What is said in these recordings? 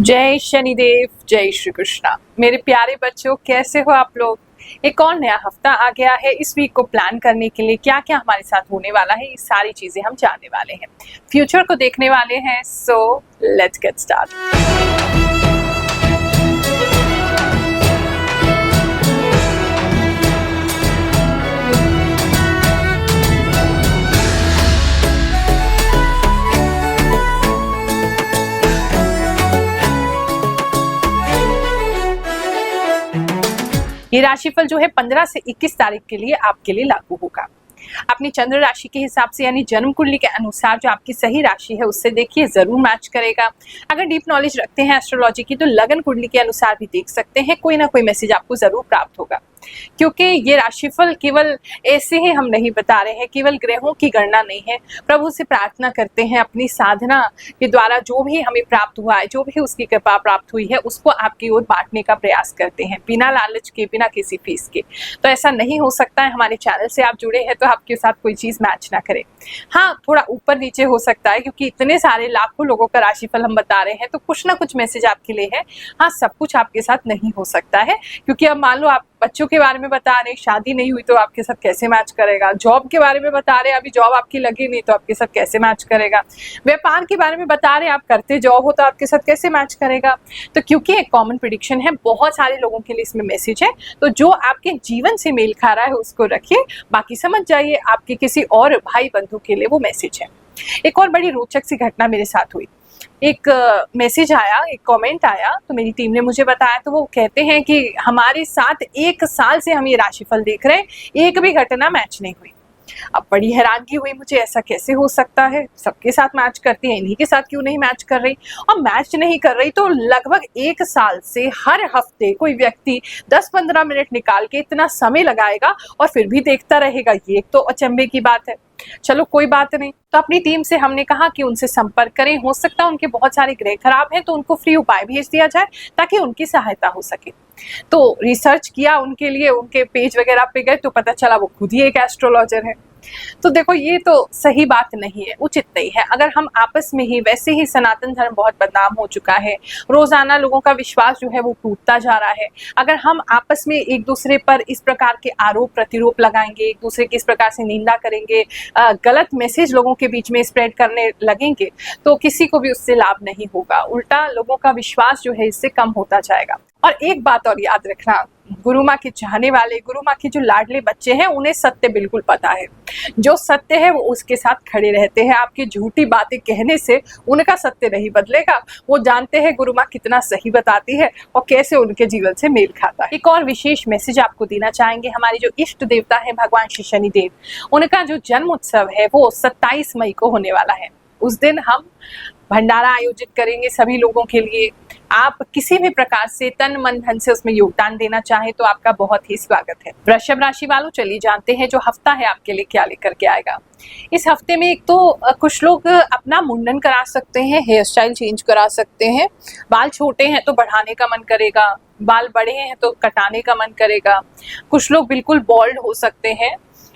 जय शनिदेव, जय श्री कृष्णा। मेरे प्यारे बच्चों, कैसे हो आप लोग। एक और नया हफ्ता आ गया है। इस वीक को प्लान करने के लिए क्या क्या हमारे साथ होने वाला है, ये सारी चीजें हम जानने वाले हैं, फ्यूचर को देखने वाले हैं। So let's get start. ये राशिफल जो है 15 से 21 तारीख के लिए आपके लिए लागू होगा। अपनी चंद्र राशि के हिसाब से यानी जन्म कुंडली के अनुसार जो आपकी सही राशि है उससे देखिए, जरूर मैच करेगा। अगर डीप नॉलेज रखते हैं एस्ट्रोलॉजी की तो लगन कुंडली के अनुसार भी देख सकते हैं, कोई ना कोई मैसेज आपको जरूर प्राप्त होगा। क्योंकि ये राशिफल केवल ऐसे ही हम नहीं बता रहे हैं, केवल ग्रहों की गणना नहीं है। प्रभु से प्रार्थना करते हैं, अपनी साधना के द्वारा जो भी हमें प्राप्त हुआ है, जो भी उसकी कृपा प्राप्त हुई है, उसको आपकी ओर बांटने का प्रयास करते हैं, बिना लालच के, बिना किसी फीस के। तो ऐसा नहीं हो सकता है हमारे चैनल से आप जुड़े हैं तो आपके साथ कोई चीज मैच ना करे। हाँ, थोड़ा ऊपर नीचे हो सकता है, क्योंकि इतने सारे लाखों लोगों का राशिफल हम बता रहे हैं तो कुछ ना कुछ मैसेज आपके लिए है। हाँ, सब कुछ आपके साथ नहीं हो सकता है, क्योंकि अब मान लो आप बच्चों के बारे में बता रहे, शादी नहीं हुई तो आपके साथ कैसे मैच करेगा। जॉब के बारे में बता रहे, अभी जॉब आपकी लगी नहीं तो आपके साथ कैसे मैच करेगा। व्यापार के बारे में बता रहे, आप करते जॉब हो तो आपके साथ कैसे मैच करेगा। तो क्योंकि एक कॉमन प्रेडिक्शन है, बहुत सारे लोगों के लिए इसमें मैसेज है, तो जो आपके जीवन से मेल खा रहा है उसको रखिए, बाकी समझ जाइए आपके किसी और भाई बंधु के लिए वो मैसेज है। एक और बड़ी रोचक सी घटना मेरे साथ हुई। एक मैसेज आया, एक कमेंट आया, तो मेरी टीम ने मुझे बताया। तो वो कहते हैं कि हमारे साथ 1 साल से हम ये राशिफल देख रहे हैं, एक भी घटना मैच नहीं हुई। अब बड़ी हैरानगी हुई मुझे, ऐसा कैसे हो सकता है, सबके साथ मैच करती है, इन्हीं के साथ क्यों नहीं मैच कर रही। और मैच नहीं कर रही तो लगभग 1 साल से हर हफ्ते कोई व्यक्ति 10-15 मिनट निकाल के इतना समय लगाएगा और फिर भी देखता रहेगा, ये तो अचंभे की बात है। चलो कोई बात नहीं, तो अपनी टीम से हमने कहा कि उनसे संपर्क करें, हो सकता है उनके बहुत सारे ग्रह खराब हैं तो उनको फ्री उपाय भेज दिया जाए ताकि उनकी सहायता हो सके। तो रिसर्च किया उनके लिए, उनके पेज वगैरह पे गए तो पता चला वो खुद ही एक एस्ट्रोलॉजर है। तो देखो, ये तो सही बात नहीं है, उचित नहीं है। अगर हम आपस में ही, वैसे ही सनातन धर्म बहुत बदनाम हो चुका है, रोजाना लोगों का विश्वास जो है वो टूटता जा रहा है। अगर हम आपस में एक दूसरे पर इस प्रकार के आरोप प्रतिरोप लगाएंगे, एक दूसरे की इस प्रकार से निंदा करेंगे, गलत मैसेज लोगों के बीच में स्प्रेड करने लगेंगे, तो किसी को भी उससे लाभ नहीं होगा, उल्टा लोगों का विश्वास जो है इससे कम होता जाएगा। और एक बात और याद रखना, गुरु माँ के चाहने वाले, गुरु माँ के जो लाडले बच्चे हैं, उन्हें सत्य बिल्कुल पता है। जो सत्य है वो उसके साथ खड़े रहते हैं। आपकी झूठी बातें कहने से उनका सत्य नहीं बदलेगा। वो जानते हैं गुरु माँ कितना सही बताती है और कैसे उनके जीवन से मेल खाता है। एक और विशेष मैसेज आपको देना चाहेंगे, हमारे जो इष्ट देवता है भगवान श्री शनिदेव, उनका जो जन्म उत्सव है वो 27 मई को होने वाला है। उस दिन हम भंडारा आयोजित करेंगे सभी लोगों के लिए। आप किसी भी प्रकार से तन मन धन से उसमें योगदान देना चाहे तो आपका बहुत ही स्वागत है। वृषभ राशि वालों, चलिए जानते हैं जो हफ्ता है आपके लिए क्या लेकर के आएगा। इस हफ्ते में एक तो कुछ लोग अपना मुंडन करा सकते हैं, हेयर स्टाइल चेंज करा सकते हैं। बाल छोटे हैं तो बढ़ाने का मन करेगा, बाल बड़े हैं तो कटाने का मन करेगा। कुछ लोग बिल्कुल बॉल्ड हो सकते हैं,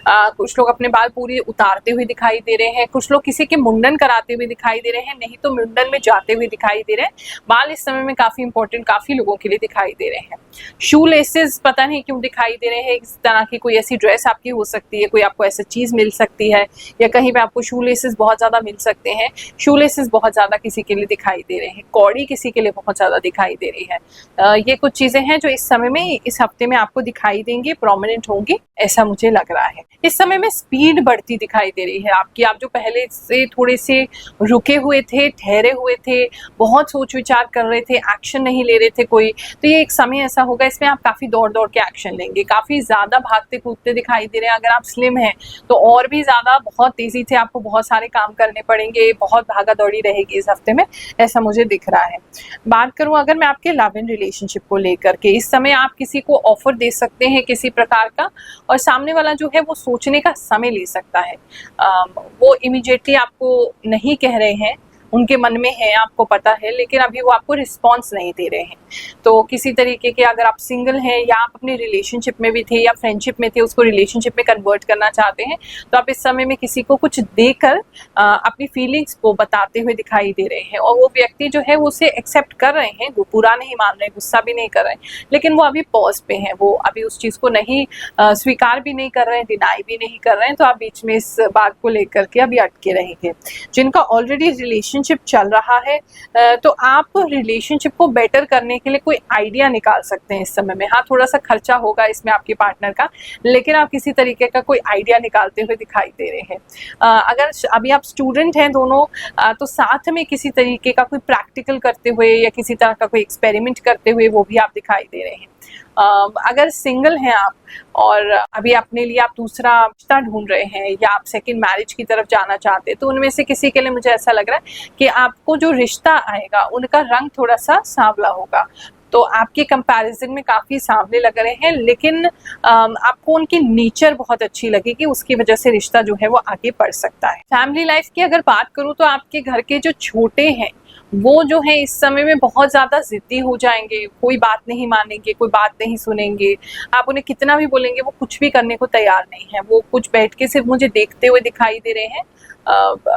कुछ लोग अपने बाल पूरी उतारते हुए दिखाई दे रहे हैं, कुछ लोग किसी के मुंडन कराते हुए दिखाई दे रहे हैं, नहीं तो मुंडन में जाते हुए दिखाई दे रहे हैं। बाल इस समय में काफी इंपॉर्टेंट, काफी लोगों के लिए दिखाई दे रहे हैं। शू लेसेस पता नहीं क्यों दिखाई दे रहे हैं। इस तरह की कोई ऐसी ड्रेस आपकी हो सकती है, कोई आपको ऐसी चीज मिल सकती है, या कहीं पे आपको शू लेसेस बहुत ज्यादा मिल सकते हैं। शू लेसेस बहुत ज्यादा किसी के लिए दिखाई दे रहे हैं, कौड़ी किसी के लिए बहुत ज्यादा दिखाई दे रही है। ये कुछ चीजें हैं जो इस समय में, इस हफ्ते में आपको दिखाई देंगी, प्रोमिनेंट होंगी, ऐसा मुझे लग रहा है। इस समय में स्पीड बढ़ती दिखाई दे रही है आपकी। आप जो पहले से थोड़े से रुके हुए थे, ठहरे हुए थे, बहुत सोच विचार कर रहे थे, एक्शन नहीं ले रहे थे कोई, तो ये एक समय ऐसा होगा इसमें आप काफी दौड़ दौड़ के एक्शन लेंगे, काफी ज्यादा भागते कूदते दिखाई दे रहे हैं। अगर आप स्लिम हैं तो और भी ज्यादा, बहुत तेजी से आपको बहुत सारे काम करने पड़ेंगे, बहुत भागा दौड़ी रहेगी इस हफ्ते में, ऐसा मुझे दिख रहा है। बात करूं अगर मैं आपके लव एंड रिलेशनशिप को लेकर के, इस समय आप किसी को ऑफर दे सकते हैं किसी प्रकार का, और सामने वाला जो है वो सोचने का समय ले सकता है। वो इमीडिएटली आपको नहीं कह रहे हैं, उनके मन में है, आपको पता है, लेकिन अभी वो आपको रिस्पॉन्स नहीं दे रहे हैं। तो किसी तरीके के, अगर आप सिंगल हैं या आप अपने रिलेशनशिप में भी थे या फ्रेंडशिप में थे, उसको रिलेशनशिप में कन्वर्ट करना चाहते हैं, तो आप इस समय में किसी को कुछ देकर अपनी फीलिंग्स को बताते हुए दिखाई दे रहे हैं, और वो व्यक्ति जो है वो उसे एक्सेप्ट कर रहे हैं, वो बुरा नहीं मान रहे, गुस्सा भी नहीं कर रहे हैं, लेकिन वो अभी पॉज पे हैं, वो अभी उस चीज़ को नहीं स्वीकार भी नहीं कर रहे हैं, डिनाई भी नहीं कर रहे हैं। तो आप बीच में इस बात को लेकर के अभी अटके रहेंगे। जिनका ऑलरेडी रिलेशनशिप चल रहा है, तो आप रिलेशनशिप को बेटर करने के लिए कोई आइडिया निकाल सकते हैं इस समय में। हाँ, थोड़ा सा खर्चा होगा इसमें आपके पार्टनर का, लेकिन आप किसी तरीके का कोई आइडिया निकालते हुए दिखाई दे रहे हैं। अगर अभी आप स्टूडेंट हैं दोनों, तो साथ में किसी तरीके का कोई प्रैक्टिकल करते हुए या किसी तरह का कोई एक्सपेरिमेंट करते हुए वो भी आप दिखाई दे रहे हैं। अगर सिंगल हैं आप और अभी अपने लिए आप दूसरा रिश्ता ढूंढ रहे हैं या आप सेकंड मैरिज की तरफ जाना चाहते हैं, तो उनमें से किसी के लिए मुझे ऐसा लग रहा है कि आपको जो रिश्ता आएगा उनका रंग थोड़ा सा सांवला होगा। तो आपके कंपैरिजन में काफ़ी सांवले लग रहे हैं, लेकिन आपको उनकी नेचर बहुत अच्छी लगेगी, उसकी वजह से रिश्ता जो है वो आगे बढ़ सकता है। फैमिली लाइफ की अगर बात करूँ तो आपके घर के जो छोटे हैं वो जो है इस समय में बहुत ज़्यादा ज़िद्दी हो जाएंगे, कोई बात नहीं मानेंगे, कोई बात नहीं सुनेंगे। आप उन्हें कितना भी बोलेंगे वो कुछ भी करने को तैयार नहीं है। वो कुछ बैठ के सिर्फ मुझे देखते हुए दिखाई दे रहे हैं,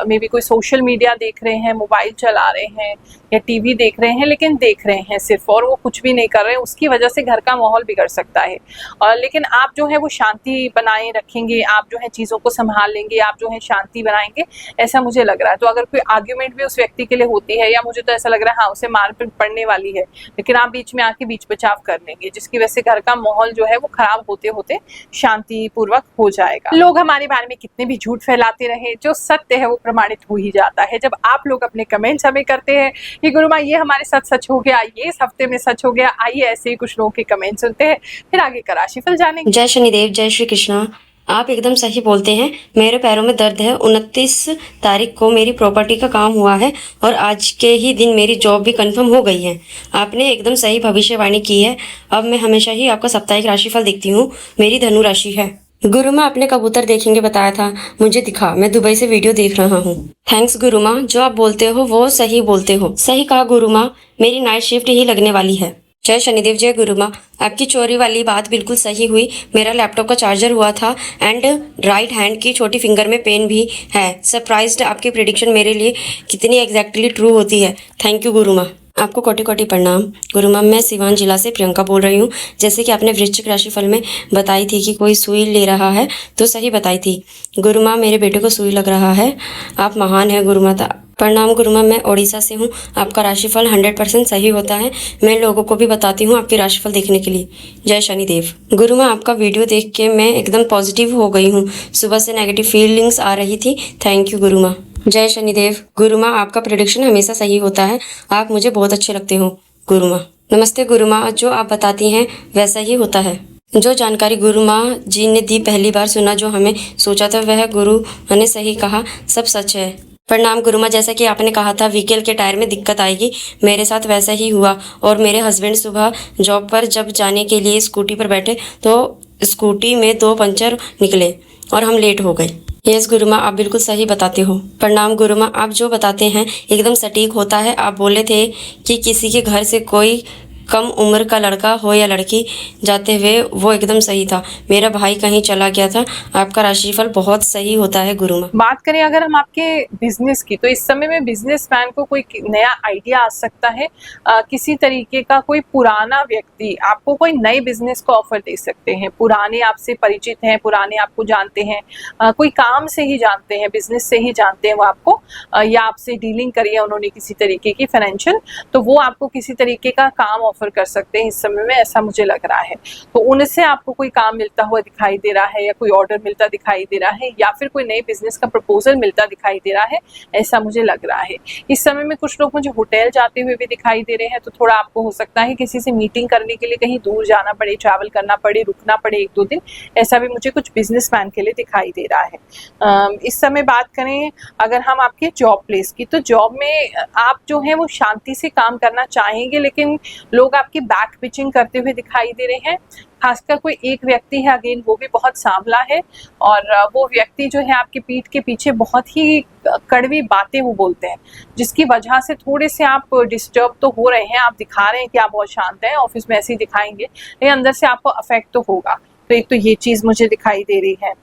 मे बी कोई सोशल मीडिया देख रहे हैं, मोबाइल चला रहे हैं या टीवी देख रहे हैं, लेकिन देख रहे हैं सिर्फ, और वो कुछ भी नहीं कर रहे हैं। उसकी वजह से घर का माहौल बिगड़ सकता है। और लेकिन आप जो है वो शांति बनाए रखेंगे, आप जो है चीज़ों को संभाल लेंगे, आप जो है शांति बनाएंगे, ऐसा मुझे लग रहा है। तो अगर कोई आर्ग्यूमेंट भी उस व्यक्ति के लिए होती है, या मुझे तो ऐसा लग रहा है हाँ उसे मार पड़ने वाली है, लेकिन आप बीच में आके बीच बचाव कर लेंगे, जिसकी वजह से घर का माहौल जो है वो खराब होते होते शांतिपूर्वक हो जाएगा। लोग हमारे बारे में कितने भी झूठ फैलाते रहे, जो सत्य है वो प्रमाणित हो ही जाता है। जब आप लोग अपने कमेंट्स हमें करते हैं कि गुरुमा ये हमारे साथ सच हो गया, ये इस हफ्ते में सच हो गया, आइए ऐसे ही कुछ लोगों के कमेंट सुनते हैं, फिर आगे का राशिफल जानेंगे। जय शनिदेव, जय श्री कृष्णा। आप एकदम सही बोलते हैं। मेरे पैरों में दर्द है। 29 तारीख को मेरी प्रॉपर्टी का काम हुआ है और आज के ही दिन मेरी जॉब भी कंफर्म हो गई है। आपने एकदम सही भविष्यवाणी की है। अब मैं हमेशा ही आपका साप्ताहिक राशिफल देखती हूँ। मेरी धनु राशि है। गुरु माँ आपने कबूतर देखेंगे बताया था, मुझे दिखा। मैं दुबई से वीडियो देख रहा हूँ। थैंक्स गुरु माँ, जो आप बोलते हो वो सही बोलते हो। सही कहा गुरु माँ, मेरी नाइट शिफ्ट ही लगने वाली है। जय शनिदेव, जय गुरु माँ। आपकी चोरी वाली बात बिल्कुल सही हुई। मेरा लैपटॉप का चार्जर हुआ था एंड राइट हैंड की छोटी फिंगर में पेन भी है। सरप्राइज्ड, आपकी प्रेडिक्शन मेरे लिए कितनी एग्जैक्टली ट्रू होती है। थैंक यू गुरु माँ। आपको कोटि कोटि प्रणाम गुरु माँ। मैं सिवान जिला से प्रियंका बोल रही हूँ। जैसे कि आपने वृश्चिक राशिफल में बताई थी कि कोई सुई ले रहा है, तो सही बताई थी गुरु माँ। मेरे बेटे को सुई लग रहा है। आप महान है गुरु माता। प्रणाम गुरु माँ। मैं ओडिशा से हूँ। आपका राशिफल 100% सही होता है। मैं लोगों को भी बताती हूँ आपकी राशिफल देखने के लिए। जय शनिदेव। गुरु माँ आपका वीडियो देख के मैं एकदम पॉजिटिव हो गई हूँ। सुबह से नेगेटिव फीलिंग्स आ रही थी। थैंक यू गुरु माँ। जय शनिदेव। गुरु माँ आपका प्रेडिक्शन हमेशा सही होता है। आप मुझे बहुत अच्छे लगते हो गुरु माँ। नमस्ते गुरु माँ, जो आप बताती हैं वैसा ही होता है। जो जानकारी गुरु माँ जी ने दी, पहली बार सुना, जो हमें सोचा था वह गुरु ने सही कहा, सब सच है। प्रणाम गुरु माँ। जैसा कि आपने कहा था व्हीकल के टायर में दिक्कत आएगी, मेरे साथ वैसा ही हुआ। और मेरे हस्बैंड सुबह जॉब पर जब जाने के लिए स्कूटी पर बैठे तो स्कूटी में 2 पंचर निकले और हम लेट हो गए। यस गुरु माँ, आप बिल्कुल सही बताते हो। प्रणाम गुरु माँ। आप जो बताते हैं एकदम सटीक होता है। आप बोले थे कि किसी के घर से कोई कम उम्र का लड़का हो या लड़की जाते हुए, वो एकदम सही था। मेरा भाई कहीं चला गया था। आपका राशिफल बहुत सही होता है गुरु माँ। बात करें अगर हम आपके बिजनेस की, तो इस समय में बिजनेसमैन को कोई नया आइडिया आ सकता है। किसी तरीके का कोई पुराना व्यक्ति आपको कोई नए बिजनेस को ऑफर दे सकते हैं। पुराने आपसे परिचित हैं, पुराने आपको जानते हैं, कोई काम से ही जानते हैं, बिजनेस से ही जानते हैं वो आपको, या आपसे डीलिंग करी है उन्होंने किसी तरीके की फाइनेंशियल, तो वो आपको किसी तरीके का काम ऑफर कर सकते हैं इस समय में, ऐसा मुझे लग रहा है। तो उनसे आपको कोई काम मिलता हुआ दिखाई दे रहा है, या कोई ऑर्डर मिलता दिखाई दे रहा है, या फिर कोई नए बिजनेस का प्रपोजल मिलता दिखाई दे रहा है, ऐसा मुझे लग रहा है। इस समय में कुछ लोग मुझे होटल जाते हुए भी दिखाई दे रहे हैं, तो थोड़ा आपको हो सकता है किसी से मीटिंग करने के लिए कहीं दूर जाना पड़े, ट्रैवल करना पड़े, रुकना पड़े 1-2 दिन, ऐसा भी मुझे कुछ बिजनेसमैन के लिए दिखाई दे रहा है। इस समय बात करें अगर हम आपके जॉब प्लेस की, तो जॉब में आप जो है वो शांति से काम करना चाहेंगे, लेकिन लोग आपकी बैक पिचिंग करते हुए दिखाई दे रहे हैं। खासकर कोई एक व्यक्ति है, अगेन वो भी बहुत सांवला है, और वो व्यक्ति जो है आपकी पीठ के पीछे बहुत ही कड़वी बातें वो बोलते हैं, जिसकी वजह से थोड़े से आप डिस्टर्ब तो हो रहे हैं। आप दिखा रहे हैं कि आप बहुत शांत हैं, ऑफिस में ऐसे ही दिखाएंगे, लेकिन अंदर से आपको अफेक्ट तो होगा। तो एक तो ये चीज़ मुझे दिखाई दे रही है,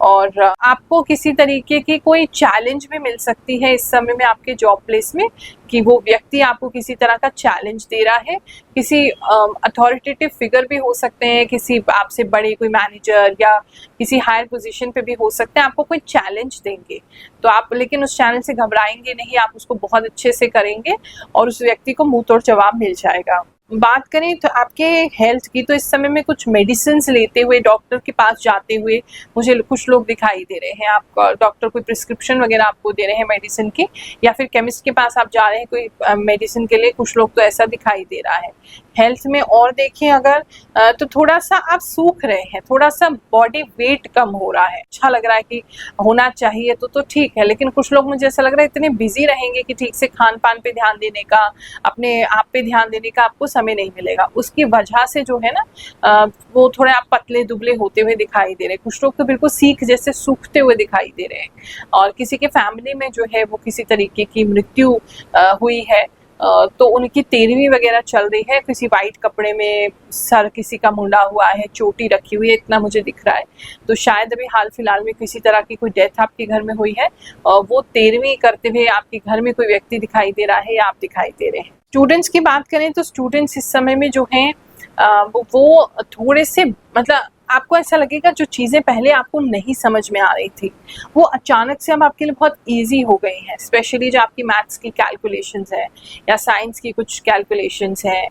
और आपको किसी तरीके की कोई चैलेंज भी मिल सकती है इस समय में आपके जॉब प्लेस में, कि वो व्यक्ति आपको किसी तरह का चैलेंज दे रहा है। किसी अथॉरिटेटिव फिगर भी हो सकते हैं, किसी आपसे बड़े कोई मैनेजर या किसी हायर पोजीशन पे भी हो सकते हैं, आपको कोई चैलेंज देंगे। तो आप लेकिन उस चैलेंज से घबराएंगे नहीं, आप उसको बहुत अच्छे से करेंगे और उस व्यक्ति को मुंह तोड़ जवाब मिल जाएगा। बात करें तो आपके हेल्थ की, तो इस समय में कुछ मेडिसिन लेते हुए, डॉक्टर के पास जाते हुए मुझे कुछ लोग दिखाई दे रहे हैं। आप डॉक्टर कोई प्रिस्क्रिप्शन वगैरह आपको दे रहे हैं मेडिसिन की, या फिर केमिस्ट के पास आप जा रहे हैं कोई मेडिसिन के लिए, कुछ लोग तो ऐसा दिखाई दे रहा है। हेल्थ में और देखें अगर तो थोड़ा सा आप सूख रहे हैं, थोड़ा सा बॉडी वेट कम हो रहा है। अच्छा लग रहा है कि होना चाहिए तो ठीक है, लेकिन कुछ लोग मुझे ऐसा लग रहा है इतने बिजी रहेंगे कि ठीक से खान पान पे ध्यान देने का, अपने आप पे ध्यान देने का आपको समय नहीं मिलेगा। उसकी वजह से जो है ना वो थोड़े आप पतले दुबले होते हुए दिखाई दे रहे हैं। कुछ लोग तो बिल्कुल सीख जैसे सूखते हुए दिखाई दे रहे हैं। और किसी के फैमिली में जो है वो किसी तरीके की मृत्यु हुई है, तो उनकी 13वीं वगैरह चल रही है। किसी वाइट कपड़े में सर किसी का मुंडा हुआ है, चोटी रखी हुई है, इतना मुझे दिख रहा है। तो शायद अभी हाल फिलहाल में किसी तरह की कोई डेथ आपके घर में हुई है, वो 13वीं करते हुए आपके घर में कोई व्यक्ति दिखाई दे रहा है या आप दिखाई दे रहे हैं। स्टूडेंट्स की बात करें तो स्टूडेंट्स इस समय में जो हैं वो थोड़े से, मतलब आपको ऐसा लगेगा जो चीज़ें पहले आपको नहीं समझ में आ रही थी वो अचानक से अब आपके लिए बहुत इजी हो गई हैं। स्पेशली जो आपकी मैथ्स की कैलकुलेशंस है या साइंस की कुछ कैलकुलेशंस हैं,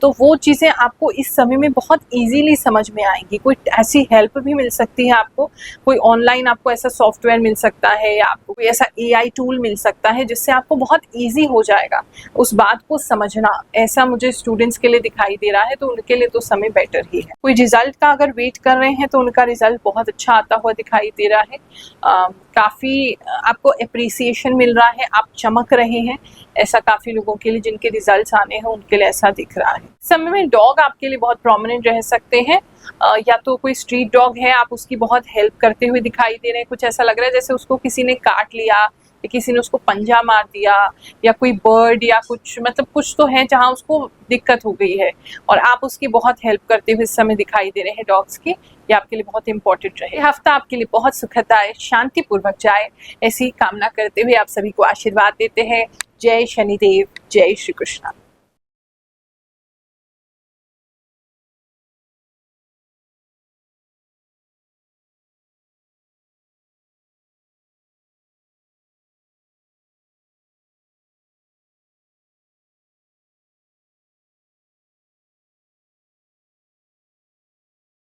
तो वो चीज़ें आपको इस समय में बहुत इजीली समझ में आएंगी। कोई ऐसी हेल्प भी मिल सकती है आपको, कोई ऑनलाइन आपको ऐसा सॉफ्टवेयर मिल सकता है, या आपको कोई ऐसा AI टूल मिल सकता है जिससे आपको बहुत ईजी हो जाएगा उस बात को समझना। ऐसा मुझे स्टूडेंट्स के लिए दिखाई दे रहा है, तो उनके लिए तो समय बेटर ही है। कोई रिजल्ट का अगर वेट कर रहे हैं तो उनका रिजल्ट बहुत अच्छा आता हुआ दिखाई दे रहा है। काफ़ी आपको अप्रिसिएशन मिल रहा है, आप चमक रहे हैं। ऐसा काफ़ी लोगों के लिए जिनके रिजल्ट्स आने हैं उनके लिए ऐसा दिख रहा है। इस समय में डॉग आपके लिए बहुत प्रोमिनेंट रह सकते हैं। या तो कोई स्ट्रीट डॉग है, आप उसकी बहुत हेल्प करते हुए दिखाई दे रहे हैं। कुछ ऐसा लग रहा है जैसे उसको किसी ने काट लिया या किसी ने उसको पंजा मार दिया, या कोई बर्ड या कुछ, मतलब कुछ तो है जहाँ उसको दिक्कत हो गई है और आप उसकी बहुत हेल्प करते हुए इस समय दिखाई दे रहे हैं डॉग्स की। ये आपके लिए बहुत इंपॉर्टेंट रहे। हफ्ता आपके लिए बहुत सुखद आए, शांतिपूर्वक जाए, ऐसी कामना करते हुए आप सभी को आशीर्वाद देते हैं। जय शनिदेव, जय श्री कृष्णा।